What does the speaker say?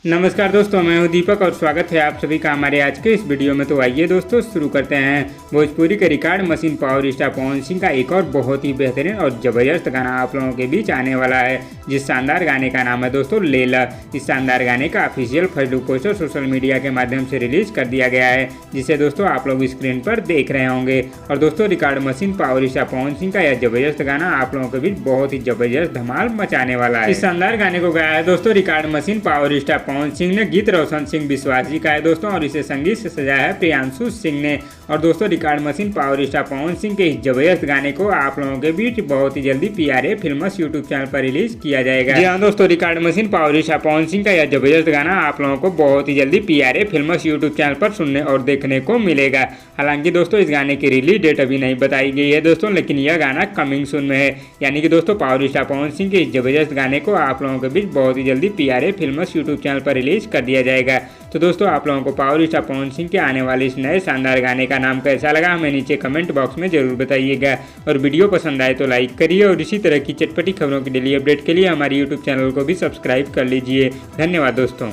नमस्कार दोस्तों, मैं हूं दीपक और स्वागत है आप सभी का हमारे आज के इस वीडियो में। तो आइए दोस्तों शुरू करते हैं। भोजपुरी के record machine power star Pawan Singh का एक और बहुत ही बेहतरीन और ज़बरदस्त गाना आप लोगों के बीच आने वाला है, जिस शानदार गाने का नाम है दोस्तों लेला। इस शानदार गाने का official first look poster social media के माध्यम से रिलीज कर दिया गया है, जिसे दोस्तों आप लोग स्क्रीन पर देख रहे होंगे। और दोस्तों record machine power star Pawan Singh का यह जबरदस्त गाना आप लोगों के बीच बहुत ही जबरदस्त धमाल मचाने वाला है। इस शानदार गाने को गाया है दोस्तों record machine power star Pawan Singh ने। गीत रोशन सिंह विश्वास जी का है दोस्तों, और इसे संगीत से सजाया है प्रियांशु सिंह ने। और दोस्तों record machine power star Pawan Singh के इस जबरदस्त गाने को आप लोगों के बीच बहुत ही जल्दी PRA फिल्म्स यूट्यूब चैनल पर रिलीज किया जाएगा। जी हाँ दोस्तों, record machine power star Pawan Singh का यह जबरदस्त गाना आप लोगों को बहुत ही जल्दी PRA फिल्म्स यूट्यूब चैनल पर सुनने और देखने को मिलेगा। हालांकि दोस्तों इस गाने की रिलीज डेट अभी नहीं बताई गई है दोस्तों, लेकिन यह गाना कमिंग सून में है। यानी कि दोस्तों पावर स्टार पवन सिंह के इस जबरदस्त गाने को आप लोगों के बीच बहुत ही जल्दी PRA फिल्म्स यूट्यूब चैनल पर रिलीज कर दिया जाएगा। तो दोस्तों आप लोगों को पावर स्टार पवन सिंह के आने वाले इस नए शानदार गाने का नाम कैसा लगा हमें नीचे कमेंट बॉक्स में जरूर बताइएगा। और वीडियो पसंद आए तो लाइक करिए, और इसी तरह की चटपटी खबरों की डेली अपडेट के लिए हमारे यूट्यूब चैनल को भी सब्सक्राइब कर लीजिए। धन्यवाद दोस्तों।